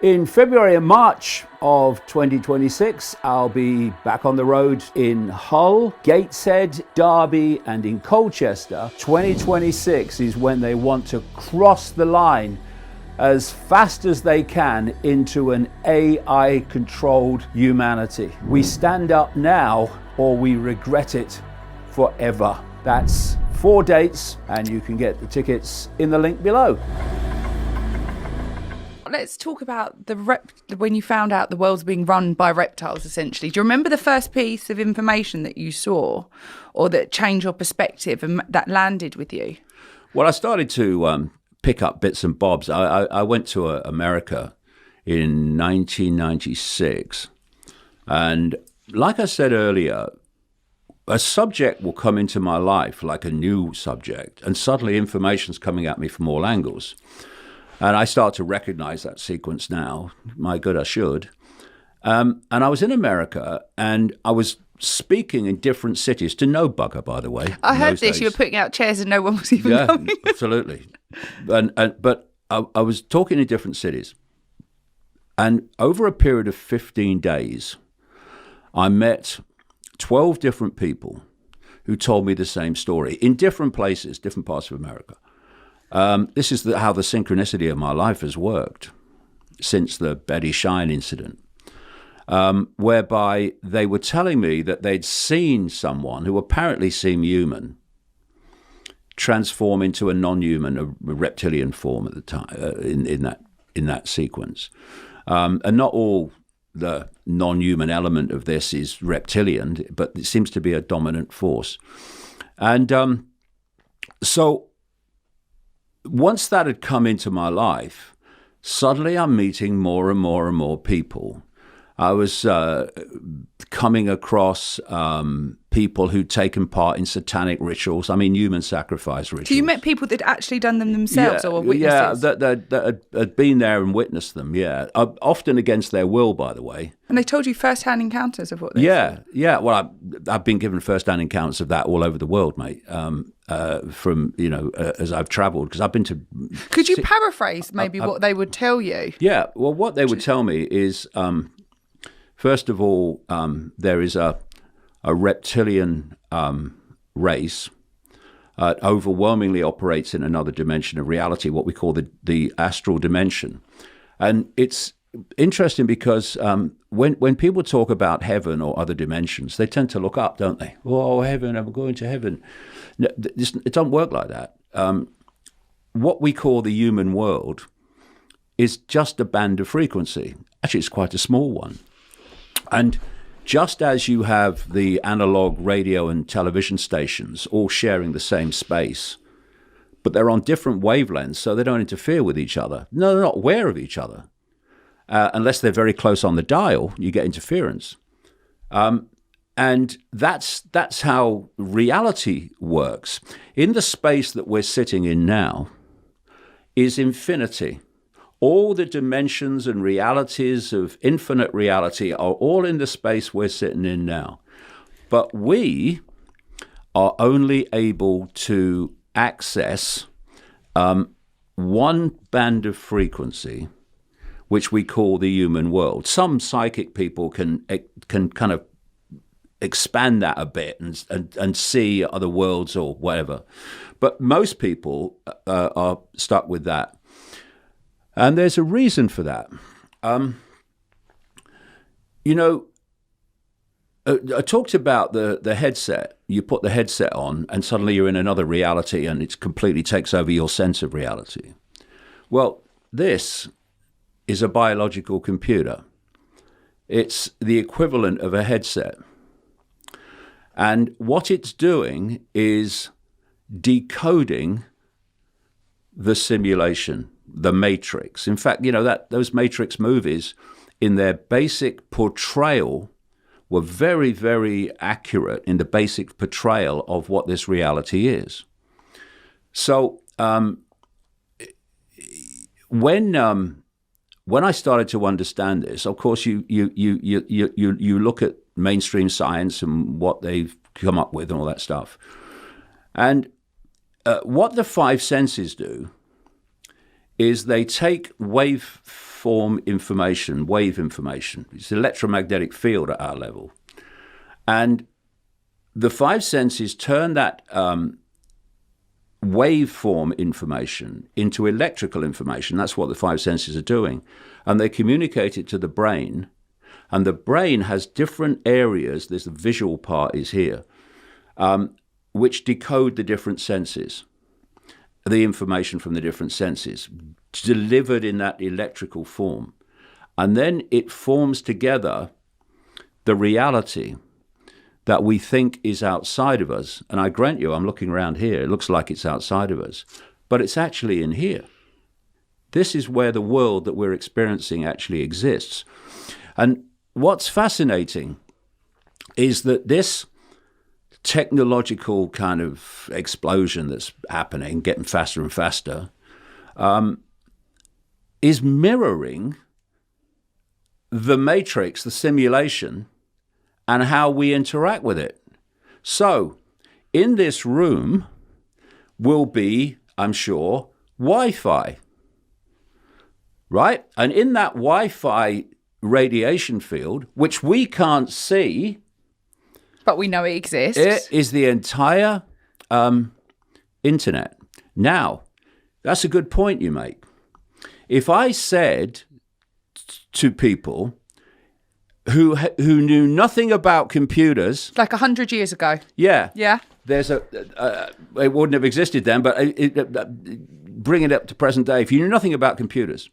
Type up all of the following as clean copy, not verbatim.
In February and March of 2026, I'll be back on the road in Hull, Gateshead, Derby, and in Colchester. 2026 is when they want to cross the line as fast as they can into an AI-controlled humanity. We stand up now or we regret it forever. That's 4 dates, and you can get the tickets in the link below. Let's talk about when you found out the world's being run by reptiles, essentially. Do you remember the first piece of information that you saw or that changed your perspective and that landed with you? Well, I started to pick up bits and bobs. I went to America in 1996. And like I said earlier, a subject will come into my life like a new subject, and suddenly information's coming at me from all angles. And I start to recognize that sequence now. My God, I should. And I was in America, and I was speaking in different cities to no bugger, by the way. I heard this. You were putting out chairs and no one was even coming. Yeah, absolutely. But I was talking in different cities. And over a period of 15 days, I met 12 different people who told me the same story in different places, different parts of America. This is how the synchronicity of my life has worked since the Betty Shine incident, whereby they were telling me that they'd seen someone who apparently seemed human transform into a non-human, a reptilian form at the time in that sequence. And not all the non-human element of this is reptilian, but it seems to be a dominant force. And so once that had come into my life, suddenly I'm meeting more and more and more people. I was coming across people who'd taken part in satanic rituals. I mean, human sacrifice rituals. So you met people that'd actually done them themselves or were witnesses? Yeah, that had been there and witnessed them, yeah. Often against their will, by the way. And they told you first-hand encounters of what they saw? Yeah. Well, I've been given first-hand encounters of that all over the world, mate, from, as I've travelled, because I've been to... Could you paraphrase maybe what they would tell you? Yeah, well, what they would tell me is... First of all, there is a reptilian race overwhelmingly operates in another dimension of reality, what we call the astral dimension. And it's interesting because when people talk about heaven or other dimensions, they tend to look up, don't they? Oh, heaven, I'm going to heaven. No, it doesn't work like that. What we call the human world is just a band of frequency. Actually, it's quite a small one. And just as you have the analog radio and television stations all sharing the same space, but they're on different wavelengths, so they don't interfere with each other. No, they're not aware of each other. Unless they're very close on the dial, you get interference. And that's how reality works. In the space that we're sitting in now is infinity. All the dimensions and realities of infinite reality are all in the space we're sitting in now. But we are only able to access one band of frequency, which we call the human world. Some psychic people can kind of expand that a bit and see other worlds or whatever. But most people are stuck with that. And there's a reason for that. I talked about the headset. You put the headset on and suddenly you're in another reality and it completely takes over your sense of reality. Well, this is a biological computer. It's the equivalent of a headset. And what it's doing is decoding the simulation, the Matrix. In fact, those Matrix movies, in their basic portrayal, were very, very accurate in the basic portrayal of what this reality is. So when I started to understand this, of course, you look at mainstream science and what they've come up with and all that stuff, and what the five senses do is they take waveform information, wave information. It's electromagnetic field at our level. And the five senses turn that waveform information into electrical information. That's what the five senses are doing. And they communicate it to the brain. And the brain has different areas, there's the visual part is here, which decode the different senses, the information from the different senses, delivered in that electrical form. And then it forms together the reality that we think is outside of us. And I grant you, I'm looking around here, it looks like it's outside of us, but it's actually in here. This is where the world that we're experiencing actually exists. And what's fascinating is that this technological kind of explosion that's happening, getting faster and faster, is mirroring the matrix, the simulation, and how we interact with it. So, in this room will be, I'm sure, Wi-Fi, right? And in that Wi-Fi radiation field, which we can't see, but we know it exists, it is the entire internet. Now, that's a good point you make. If I said to people who knew nothing about computers, like 100 years ago, yeah, there's it wouldn't have existed then, but bring it up to present day. If you knew nothing about computers,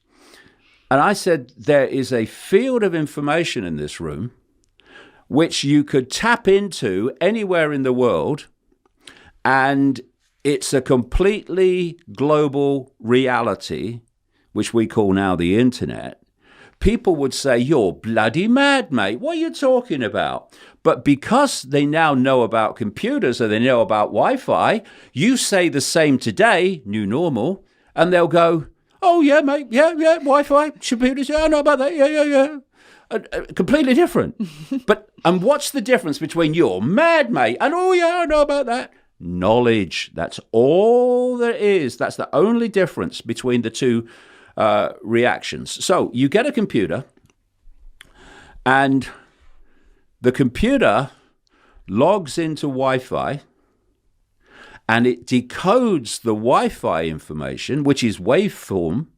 and I said there is a field of information in this room which you could tap into anywhere in the world, and it's a completely global reality, which we call now the internet, people would say, you're bloody mad, mate. What are you talking about? But because they now know about computers or they know about Wi-Fi, you say the same today, new normal, and they'll go, oh, yeah, mate, yeah, Wi-Fi, computers, yeah, I know about that, yeah. Completely different. And what's the difference between you're mad, mate, and oh, yeah, I know about that? Knowledge. That's all there is. That's the only difference between the two reactions. So you get a computer, and the computer logs into Wi-Fi, and it decodes the Wi-Fi information, which is waveform,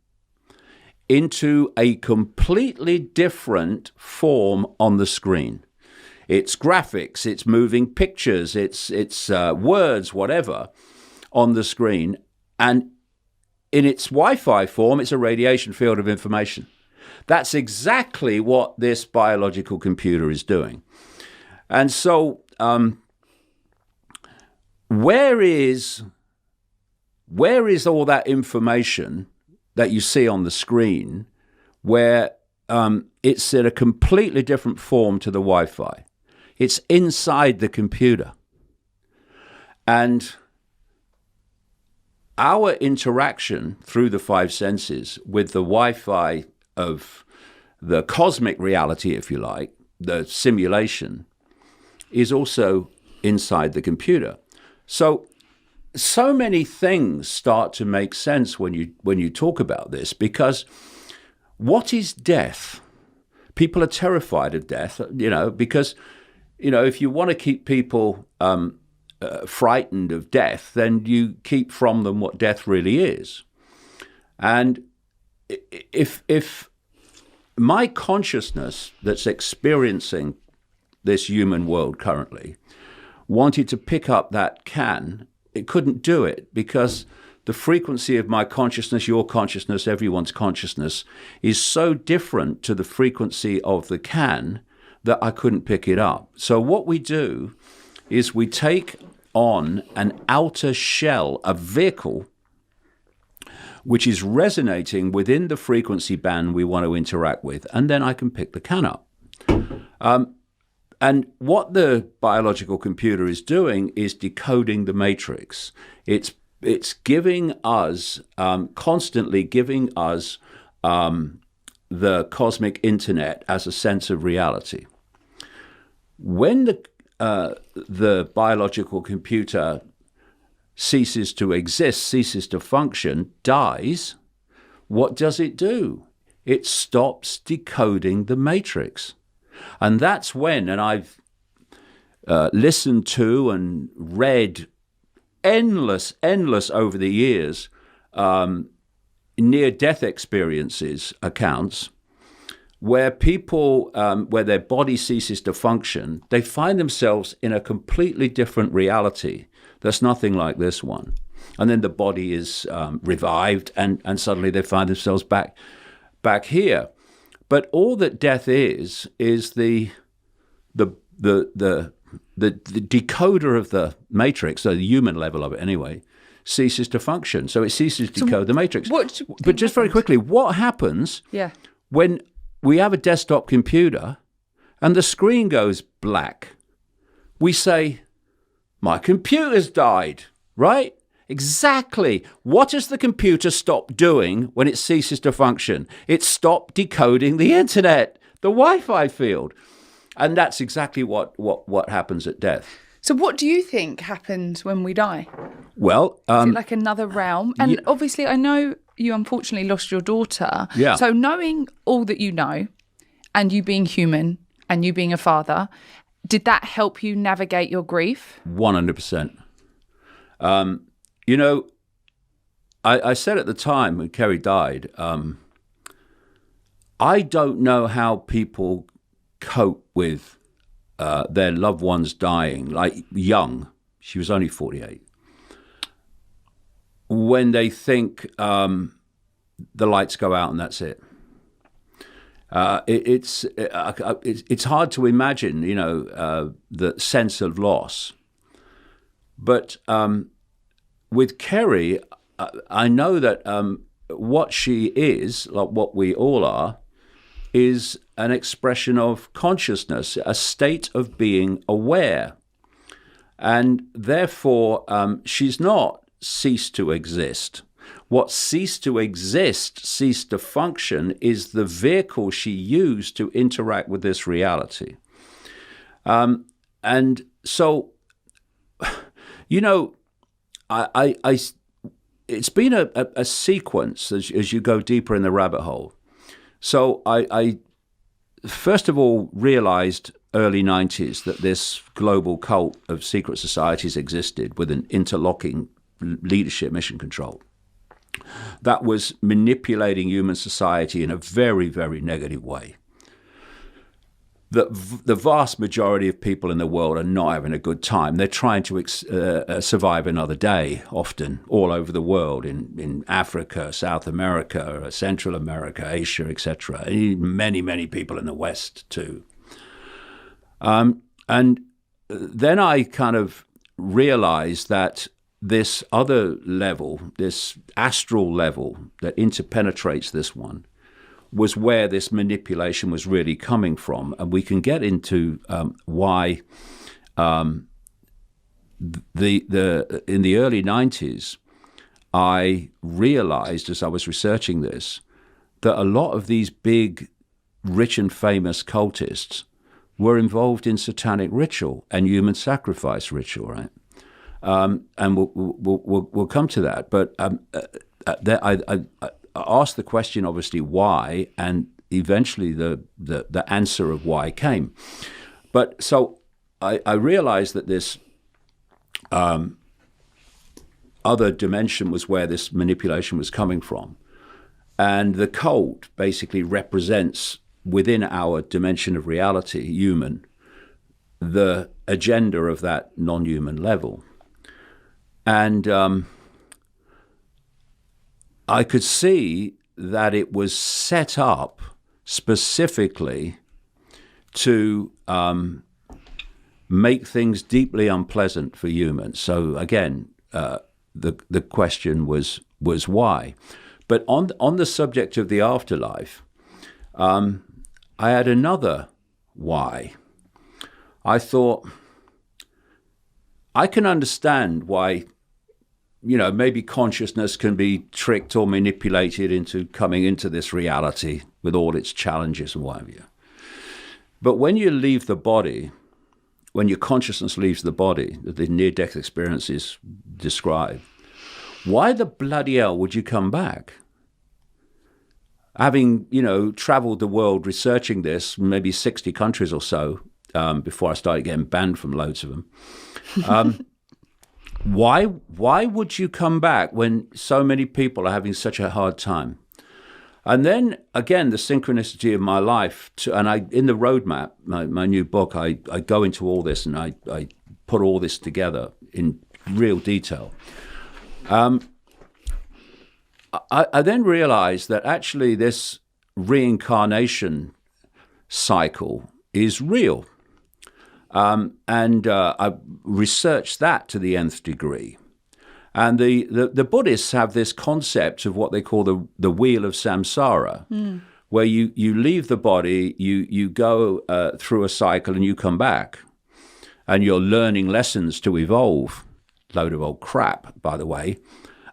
into a completely different form on the screen. It's graphics, it's moving pictures, it's words, whatever, on the screen. And in its Wi-Fi form, it's a radiation field of information. That's exactly what this biological computer is doing. And so where is all that information that you see on the screen, where it's in a completely different form to the Wi-Fi? It's inside the computer. And our interaction through the five senses with the Wi-Fi of the cosmic reality, if you like, the simulation, is also inside the computer. So many things start to make sense when you talk about this, because what is death? People are terrified of death, because, if you want to keep people frightened of death, then you keep from them what death really is. And if my consciousness that's experiencing this human world currently wanted to pick up that can, it couldn't do it, because the frequency of my consciousness, your consciousness, everyone's consciousness is so different to the frequency of the can that I couldn't pick it up. So what we do is we take on an outer shell, a vehicle, which is resonating within the frequency band we want to interact with, and then I can pick the can up. And what the biological computer is doing is decoding the matrix. It's giving us, constantly giving us the cosmic internet as a sense of reality. When the biological computer ceases to exist, ceases to function, dies, what does it do? it stops decoding the matrix. And that's when, and I've listened to and read endless over the years, near-death experiences, accounts, where people, where their body ceases to function, they find themselves in a completely different reality that's nothing like this one. And then the body is revived, and suddenly they find themselves back here. But all that death is the decoder of the matrix, so the human level of it anyway, ceases to function. So it ceases to decode the matrix. But just very quickly, what happens when we have a desktop computer and the screen goes black? We say, my computer's died, right? Exactly. What does the computer stop doing when it ceases to function? It stopped decoding the internet, the Wi-Fi field. And that's exactly what happens at death. So what do you think happens when we die? Well, is it like another realm? And obviously, I know you unfortunately lost your daughter. Yeah. So knowing all that you know, and you being human, and you being a father, did that help you navigate your grief? 100%. I said at the time when Kerry died, I don't know how people cope with their loved ones dying, like young. She was only 48. When they think the lights go out and that's it. It's hard to imagine, the sense of loss. But with Kerry, I know that what she is, like what we all are, is an expression of consciousness, a state of being aware. And therefore, she's not ceased to exist. What ceased to exist, ceased to function, is the vehicle she used to interact with this reality. And so, it's been a sequence as you go deeper in the rabbit hole. So I first of all realized early 90s that this global cult of secret societies existed with an interlocking leadership mission control that was manipulating human society in a very, very negative way. The vast majority of people in the world are not having a good time. They're trying to survive another day, often, all over the world, in Africa, South America, Central America, Asia, etc. Many, many people in the West, too. And then I kind of realized that this other level, this astral level that interpenetrates this one, was where this manipulation was really coming from. And we can get into why in the early 90s, I realized as I was researching this, that a lot of these big, rich and famous cultists were involved in satanic ritual and human sacrifice ritual, right? And we'll come to that. But I asked the question, obviously, why, and eventually the answer of why came. But so I realized that this other dimension was where this manipulation was coming from. And the cult basically represents, within our dimension of reality, human, the agenda of that non-human level. And I could see that it was set up specifically to make things deeply unpleasant for humans. So again, the question was why. But on the subject of the afterlife, I had another why. I thought, I can understand why, maybe consciousness can be tricked or manipulated into coming into this reality with all its challenges and what have you. But when you leave the body, when your consciousness leaves the body, that the near-death experiences describe, why the bloody hell would you come back? having, traveled the world researching this, maybe 60 countries or so, before I started getting banned from loads of them. Why would you come back when so many people are having such a hard time? And then again, the synchronicity of my life, in the roadmap, my new book, I go into all this and I put all this together in real detail. I then realized that actually this reincarnation cycle is real. And I researched that to the nth degree. And the Buddhists have this concept of what they call the wheel of samsara, where you leave the body, you go through a cycle and you come back. And you're learning lessons to evolve. Load of old crap, by the way.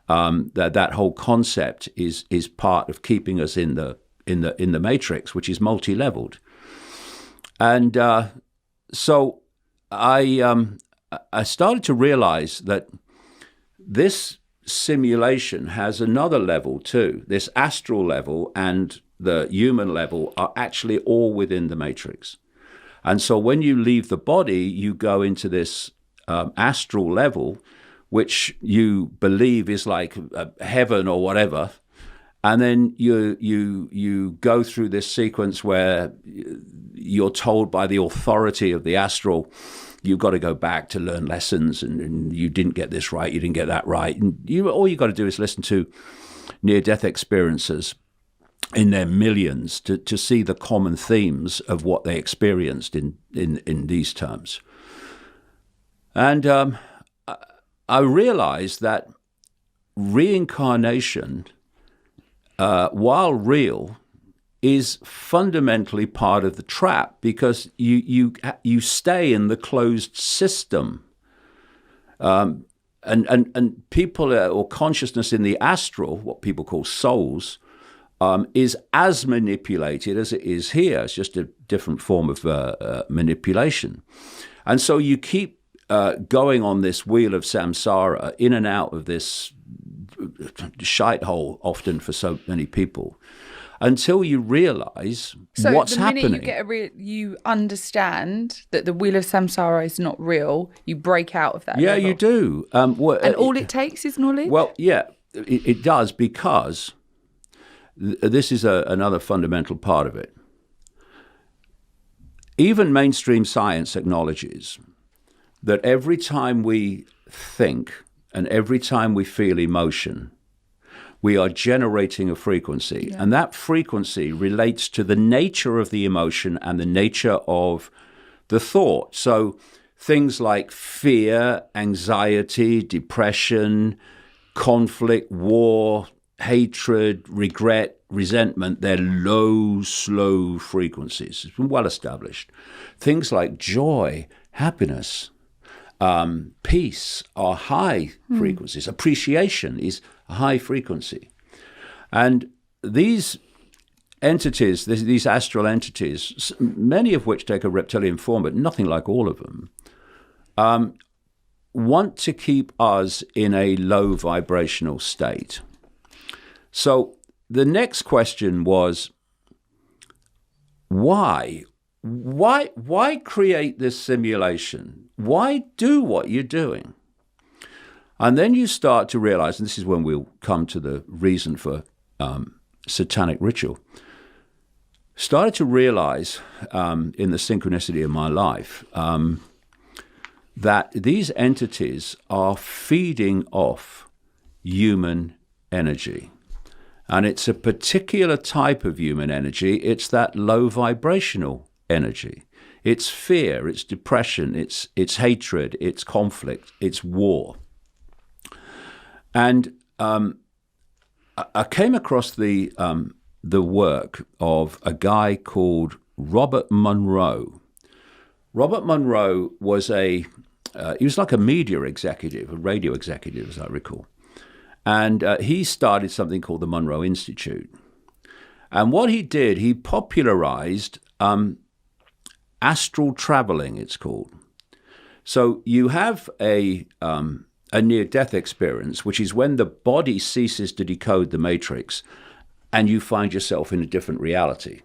That whole concept is part of keeping us in the matrix, which is multi-leveled. And so I started to realize that this simulation has another level too. This astral level and the human level are actually all within the matrix. And so when you leave the body, you go into this astral level, which you believe is like heaven or whatever. And then you go through this sequence where you're told by the authority of the astral, you've got to go back to learn lessons, and you didn't get this right, you didn't get that right. And all you got to do is listen to near-death experiences in their millions to see the common themes of what they experienced in these terms. And I realized that reincarnation, while real, is fundamentally part of the trap, because you stay in the closed system. And people or consciousness in the astral, what people call souls, is as manipulated as it is here. It's just a different form of manipulation. And so you keep going on this wheel of samsara, in and out of this shite hole, often for so many people, until you realize what's happening. So the minute you understand that the wheel of samsara is not real, you break out of that Yeah, level. you do. And all it takes is knowledge? Well, yeah, it does, because this is another fundamental part of it. Even mainstream science acknowledges that every time we think and every time we feel emotion, we are generating a frequency. Yeah. And that frequency relates to the nature of the emotion and the nature of the thought. So things like fear, anxiety, depression, conflict, war, hatred, regret, resentment, they're low, slow frequencies. It's been well established. Things like joy, happiness, peace are high frequencies. Appreciation is a high frequency. And these entities, these astral entities, many of which take a reptilian form, but nothing like all of them, want to keep us in a low vibrational state. So the next question was, why? Why create this simulation? Why do what you're doing? And then you start to realize, and this is when we'll come to the reason for satanic ritual, started to realize in the synchronicity of my life that these entities are feeding off human energy. And it's a particular type of human energy. It's that low vibrational energy. It's fear, it's depression, it's hatred, it's conflict, it's war. And I came across the work of a guy called Robert Monroe. Robert Monroe was he was like a media executive, a radio executive, as I recall. And he started something called the Monroe Institute. And what he did, he popularized astral traveling, it's called. So you have a near-death experience, which is when the body ceases to decode the matrix, and you find yourself in a different reality.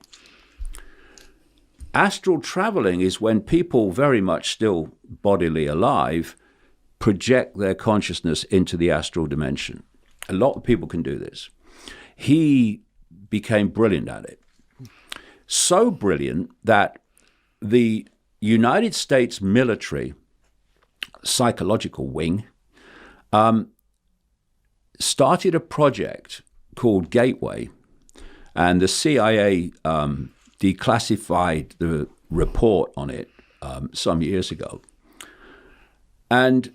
Astral traveling is when people, very much still bodily alive, project their consciousness into the astral dimension. A lot of people can do this. He became brilliant at it. So brilliant that the United States military psychological wing started a project called Gateway, and the CIA declassified the report on it some years ago. And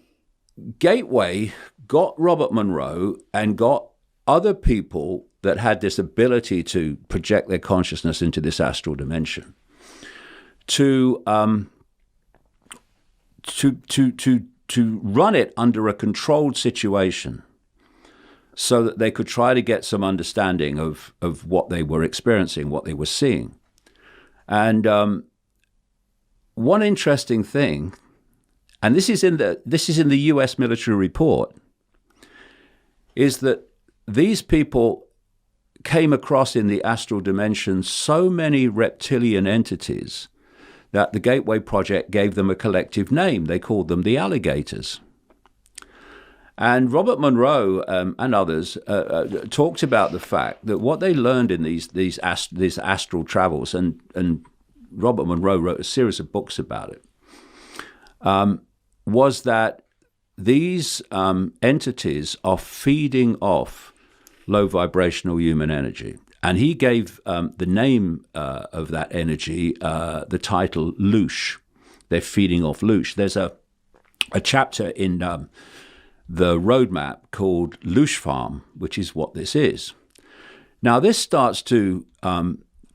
Gateway got Robert Monroe and got other people that had this ability to project their consciousness into this astral dimension to run it under a controlled situation, so that they could try to get some understanding of what they were experiencing, what they were seeing. And one interesting thing, and this is in the U.S. military report, is that these people came across in the astral dimension so many reptilian entities that the Gateway Project gave them a collective name. They called them the alligators. And Robert Monroe and others talked about the fact that what they learned in these astral travels, and Robert Monroe wrote a series of books about it, was that these entities are feeding off low vibrational human energy. And he gave the name of that energy the title loosh. They're feeding off loosh. There's a chapter in the roadmap called Loosh Farm, which is what this is. Now, this starts to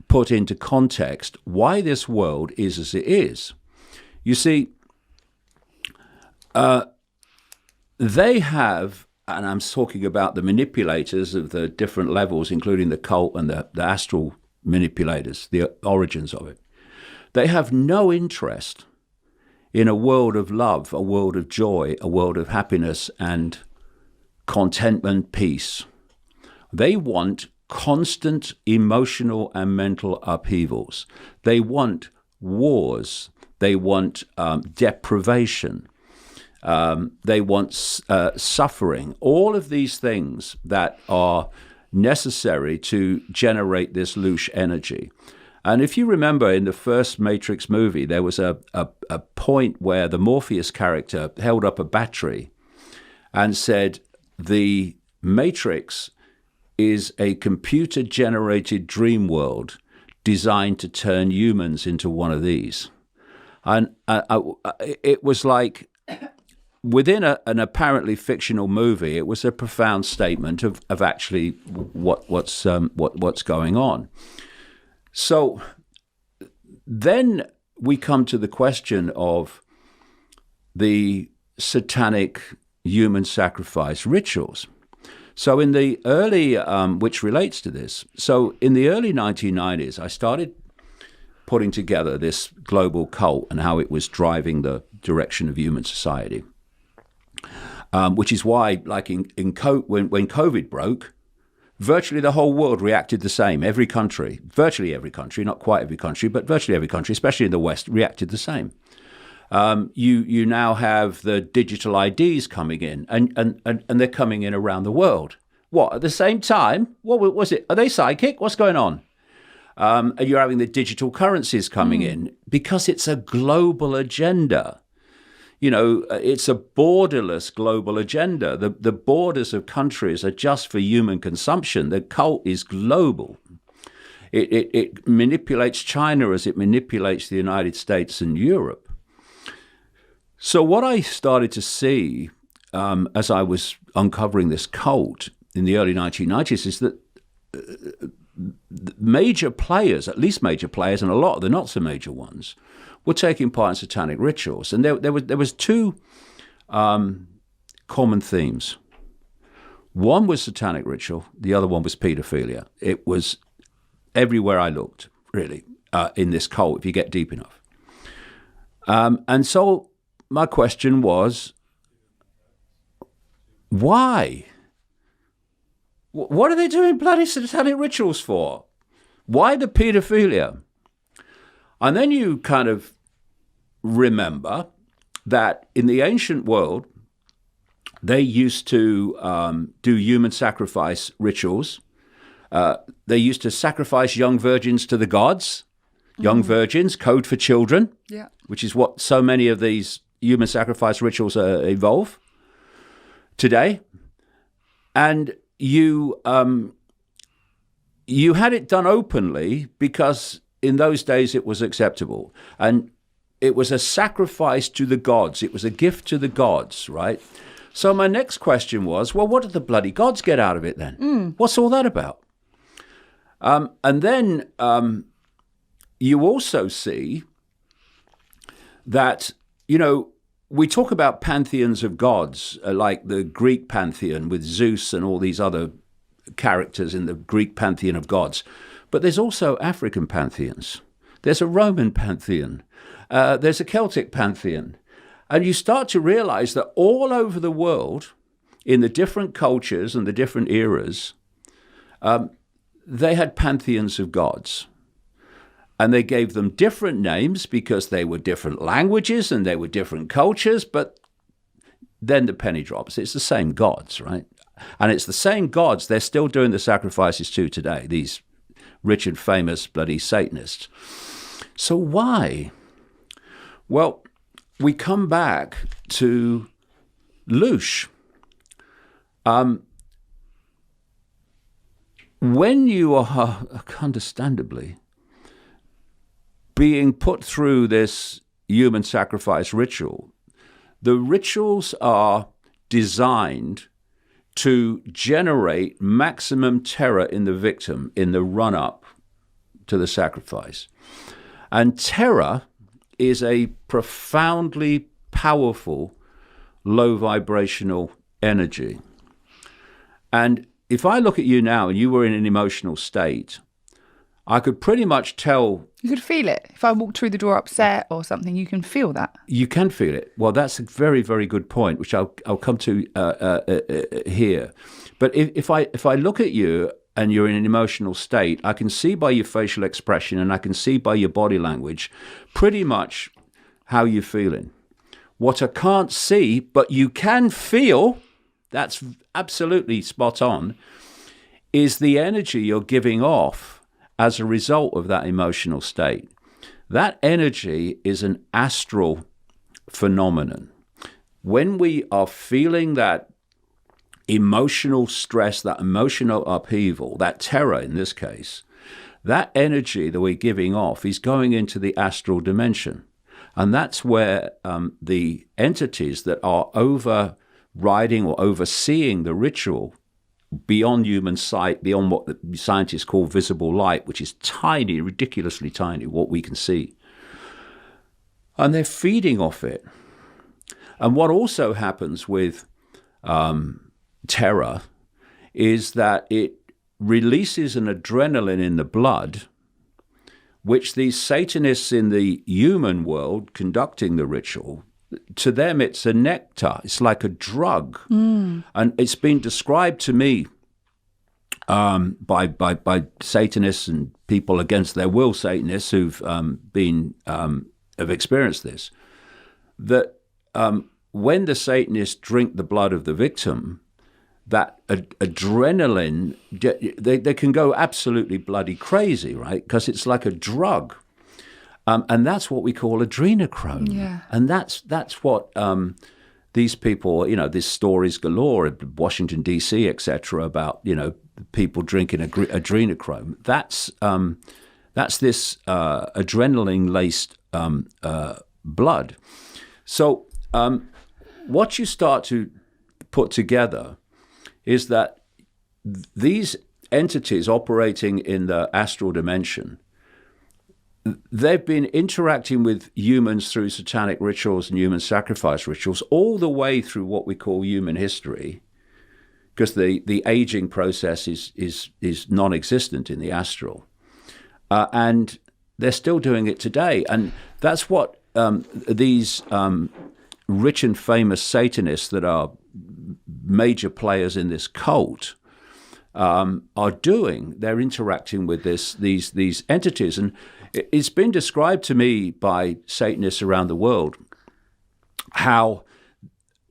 put into context why this world is as it is. You see, they have, and I'm talking about the manipulators of the different levels, including the cult and the astral manipulators, the origins of it. They have no interest in a world of love, a world of joy, a world of happiness and contentment, peace. They want constant emotional and mental upheavals. They want wars. They want deprivation. They want suffering. All of these things that are necessary to generate this loosh energy. And if you remember in the first Matrix movie, there was a point where the Morpheus character held up a battery and said, the Matrix is a computer-generated dream world designed to turn humans into one of these. And it was like, within an apparently fictional movie, it was a profound statement of actually what's going on. So then we come to the question of the satanic human sacrifice rituals. So in the early, which relates to this, so in the early 1990s, I started putting together this global cult and how it was driving the direction of human society, which is why, like when COVID broke, virtually the whole world reacted the same. Every country, virtually every country, not quite every country, but virtually every country, especially in the West, reacted the same. You now have the digital IDs coming in, and they're coming in around the world. What, at the same time? What was it? Are they psychic? What's going on? And you're having the digital currencies coming in because it's a global agenda. You know, it's a borderless global agenda. The borders of countries are just for human consumption. The cult is global. It manipulates China as it manipulates the United States and Europe. So what I started to see as I was uncovering this cult in the early 1990s is that major players, at least major players, and a lot of the not so major ones, were taking part in satanic rituals. And there was two common themes. One was satanic ritual. The other one was pedophilia. It was everywhere I looked, really, in this cult, if you get deep enough. And so my question was, why? What are they doing bloody satanic rituals for? Why the paedophilia? And then you kind of remember that in the ancient world, they used to do human sacrifice rituals. They used to sacrifice young virgins to the gods. Young virgins, code for children, which is what so many of these human sacrifice rituals evolve today. And you had it done openly because in those days it was acceptable. And it was a sacrifice to the gods. It was a gift to the gods, right? So my next question was, well, what did the bloody gods get out of it then? What's all that about? And then you also see that, we talk about pantheons of gods, like the Greek pantheon with Zeus and all these other characters in the Greek pantheon of gods. But there's also African pantheons. There's a Roman pantheon. There's a Celtic pantheon. And you start to realize that all over the world, in the different cultures and the different eras, they had pantheons of gods. And they gave them different names because they were different languages and they were different cultures, but then the penny drops. It's the same gods, right? And it's the same gods they're still doing the sacrifices to today, these rich and famous bloody Satanists. So why? Well, we come back to loosh. When you are, understandably, being put through this human sacrifice ritual, the rituals are designed to generate maximum terror in the victim in the run-up to the sacrifice. And terror is a profoundly powerful, low vibrational energy. And if I look at you now and you were in an emotional state, I could pretty much tell. You could feel it. If I walked through the door upset or something, you can feel that. You can feel it. Well, that's a very, very good point, which I'll come to here. But if I look at you and you're in an emotional state, I can see by your facial expression and I can see by your body language pretty much how you're feeling. What I can't see, but you can feel, that's absolutely spot on, is the energy you're giving off as a result of that emotional state. That energy is an astral phenomenon. When we are feeling that emotional stress, that emotional upheaval, that terror in this case, that energy that we're giving off is going into the astral dimension. And that's where the entities that are overriding or overseeing the ritual beyond human sight, beyond what the scientists call visible light, which is tiny, ridiculously tiny, what we can see. And they're feeding off it. And what also happens with terror is that it releases an adrenaline in the blood, which these Satanists in the human world conducting the ritual, to them it's a nectar. It's like a drug. And it's been described to me by Satanists and people against their will Satanists who've have experienced this, that when the Satanists drink the blood of the victim, that adrenaline, they can go absolutely bloody crazy, right? Because it's like a drug. And that's what we call adrenochrome. Yeah. And that's what these people, this stories galore, Washington, D.C., etc., about, people drinking adrenochrome. That's this adrenaline-laced blood. So what you start to put together is that these entities operating in the astral dimension, they've been interacting with humans through satanic rituals and human sacrifice rituals all the way through what we call human history, because the aging process is non-existent in the astral. And they're still doing it today. And that's what these rich and famous Satanists that are major players in this cult, are doing. They're interacting with these entities, and it's been described to me by Satanists around the world how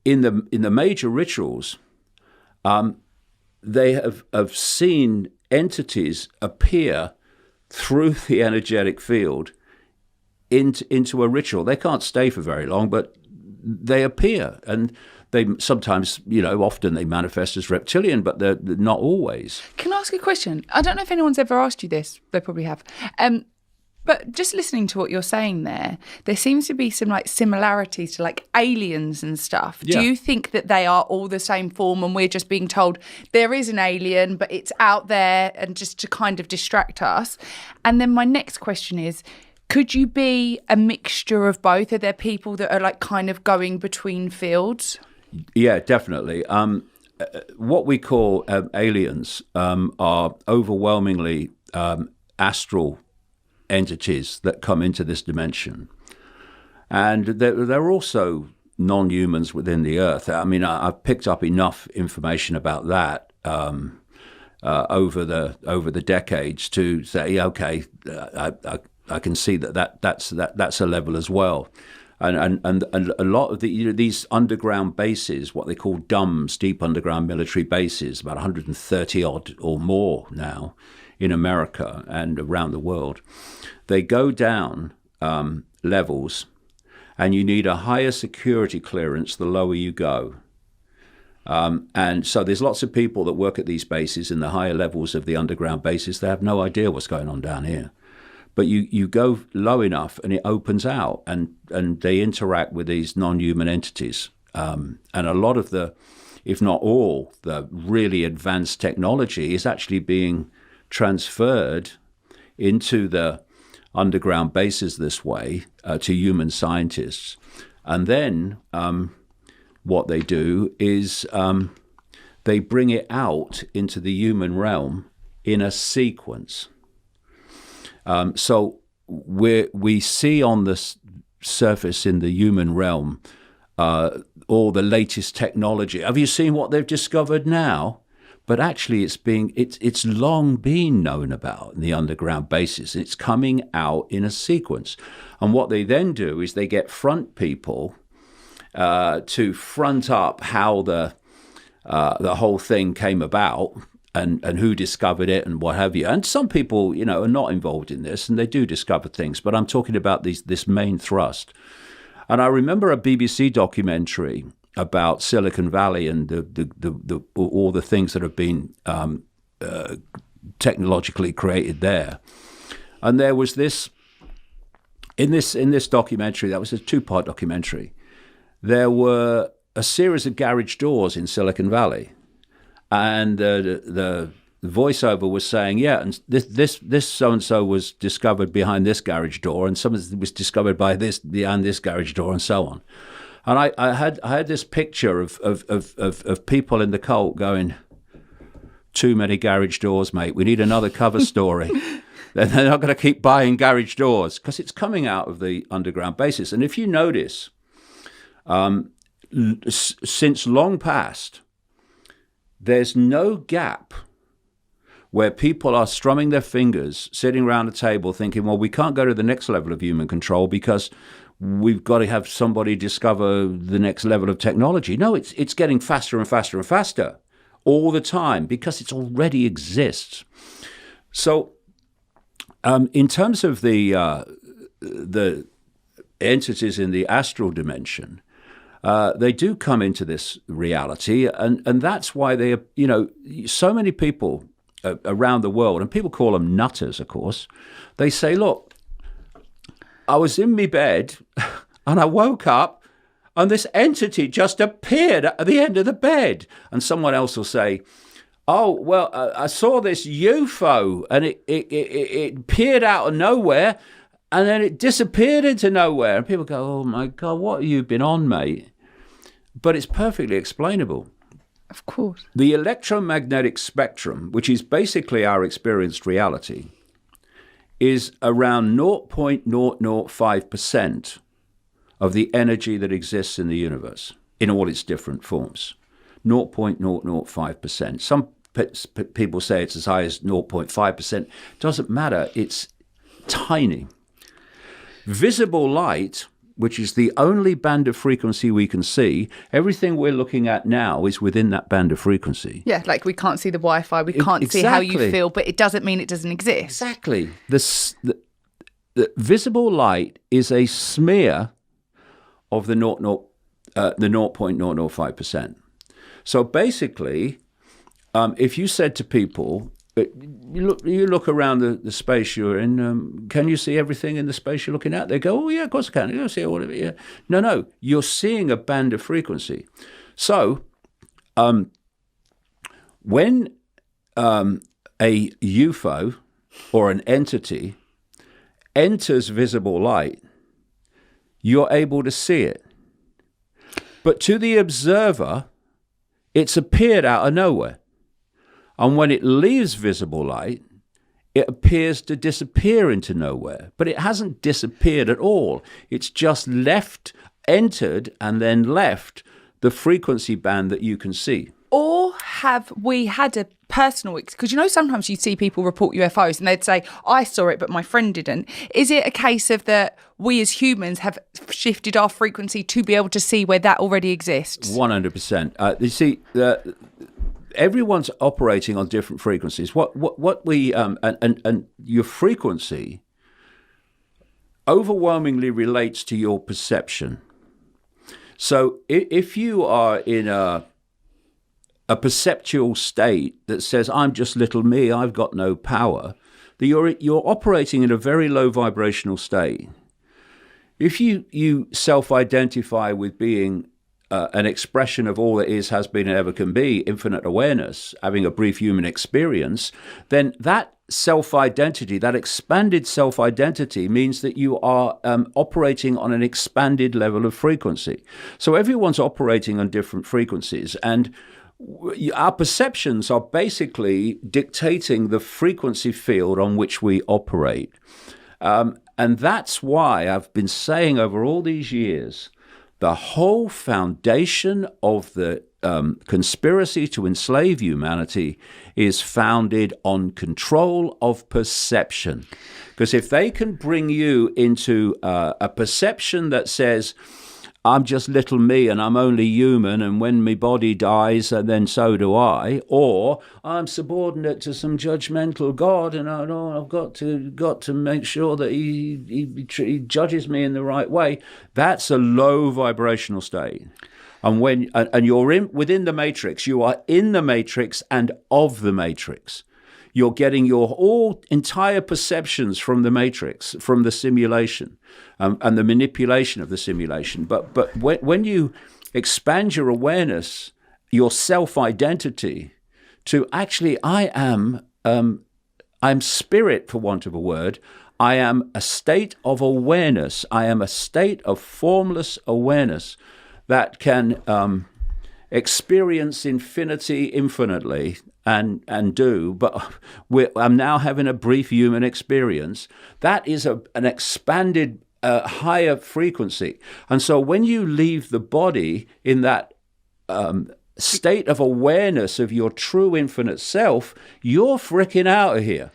in the major rituals they have seen entities appear through the energetic field into a ritual. They can't stay for very long, but they appear, and they sometimes, often they manifest as reptilian, but they're not always. Can I ask a question? I don't know if anyone's ever asked you this. They probably have. But just listening to what you're saying there seems to be some similarities to aliens and stuff. Yeah. Do you think that they are all the same form and we're just being told there is an alien, but it's out there and just to kind of distract us? And then my next question is, could you be a mixture of both? Are there people that are kind of going between fields? Yeah, definitely. What we call aliens are overwhelmingly astral entities that come into this dimension. And they're also non-humans within the earth. I mean, I've picked up enough information about that over the decades to say, okay, I can see that's a level as well. And a lot of these underground bases, what they call DUMBs, deep underground military bases, about 130 odd or more now in America and around the world, they go down levels, and you need a higher security clearance the lower you go. And so there's lots of people that work at these bases in the higher levels of the underground bases. They have no idea what's going on down here. But you go low enough and it opens out, and they interact with these non-human entities. And a lot of if not all, the really advanced technology is actually being transferred into the underground bases this way to human scientists. And then what they do is they bring it out into the human realm in a sequence. So we see on the surface in the human realm all the latest technology. Have you seen what they've discovered now? But actually, it's long been known about in the underground bases. It's coming out in a sequence, and what they then do is they get front people to front up how the whole thing came about. And who discovered it and what have you. And some people, are not involved in this, and they do discover things. But I'm talking about this main thrust. And I remember a BBC documentary about Silicon Valley and all the things that have been technologically created there. And there was this in this documentary. That was a 2-part documentary. There were a series of garage doors in Silicon Valley. And the voiceover was saying, yeah, and this so-and-so was discovered behind this garage door, and something was discovered behind this garage door, and so on. And I had this picture of people in the cult going, too many garage doors, mate. We need another cover story. They're not going to keep buying garage doors because it's coming out of the underground bases. And if you notice, since long past, there's no gap where people are strumming their fingers, sitting around a table thinking, well, we can't go to the next level of human control because we've got to have somebody discover the next level of technology. No, it's getting faster and faster and faster all the time because it already exists. So in terms of the entities in the astral dimension, they do come into this reality, and that's why they, so many people around the world, and people call them nutters, of course, they say, look, I was in my bed and I woke up and this entity just appeared at the end of the bed. And someone else will say, oh, well, I saw this UFO and it appeared out of nowhere and then it disappeared into nowhere. And people go, oh my God, what have you been on, mate? But it's perfectly explainable. Of course. The electromagnetic spectrum, which is basically our experienced reality, is around 0.005% of the energy that exists in the universe in all its different forms. 0.005%. Some people say it's as high as 0.5%. Doesn't matter. It's tiny. Visible light, which is the only band of frequency we can see, everything we're looking at now is within that band of frequency. Yeah, like we can't see the Wi-Fi, we can't see how you feel, but it doesn't mean it doesn't exist. Exactly. The visible light is a smear of the 0.005%. So basically, if you said to people, you look around the space you're in, can you see everything in the space you're looking at? They go, oh, yeah, of course I can. You see all of it, yeah. No, you're seeing a band of frequency. So when a UFO or an entity enters visible light, you're able to see it. But to the observer, it's appeared out of nowhere. And when it leaves visible light, it appears to disappear into nowhere. But it hasn't disappeared at all. It's just entered and then left the frequency band that you can see. Or have we had a personal because sometimes you see people report UFOs and they'd say, I saw it, but my friend didn't. Is it a case of that we as humans have shifted our frequency to be able to see where that already exists? 100%. You see, everyone's operating on different frequencies. What we and your frequency overwhelmingly relates to your perception. So if you are in a perceptual state that says, I'm just little me, I've got no power, that you're operating in a very low vibrational state. If you self-identify with being an expression of all that is, has been, and ever can be, infinite awareness, having a brief human experience, then that self-identity, that expanded self-identity, means that you are operating on an expanded level of frequency. So everyone's operating on different frequencies, and our perceptions are basically dictating the frequency field on which we operate. And that's why I've been saying over all these years, the whole foundation of the conspiracy to enslave humanity is founded on control of perception. Because if they can bring you into a perception that says, I'm just little me and I'm only human, and when my body dies, then so do I. Or I'm subordinate to some judgmental God, and I've got to make sure that he judges me in the right way. That's a low vibrational state. And when you're within the matrix, you are in the matrix and of the matrix. You're getting your entire perceptions from the matrix, from the simulation, and the manipulation of the simulation. But when you expand your awareness, your self-identity, to actually, I'm spirit, for want of a word. I am a state of awareness. I am a state of formless awareness that can experience infinity infinitely and do, but I'm now having a brief human experience. That is an expanded higher frequency. And so when you leave the body in that state of awareness of your true infinite self, you're freaking out of here.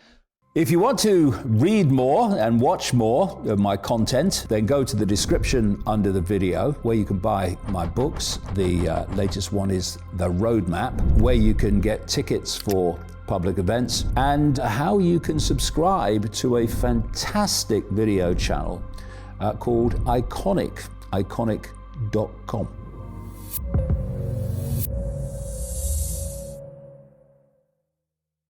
If you want to read more and watch more of my content, then go to the description under the video where you can buy my books. The latest one is The Roadmap, where you can get tickets for public events, and how you can subscribe to a fantastic video channel called Iconic, iconic.com.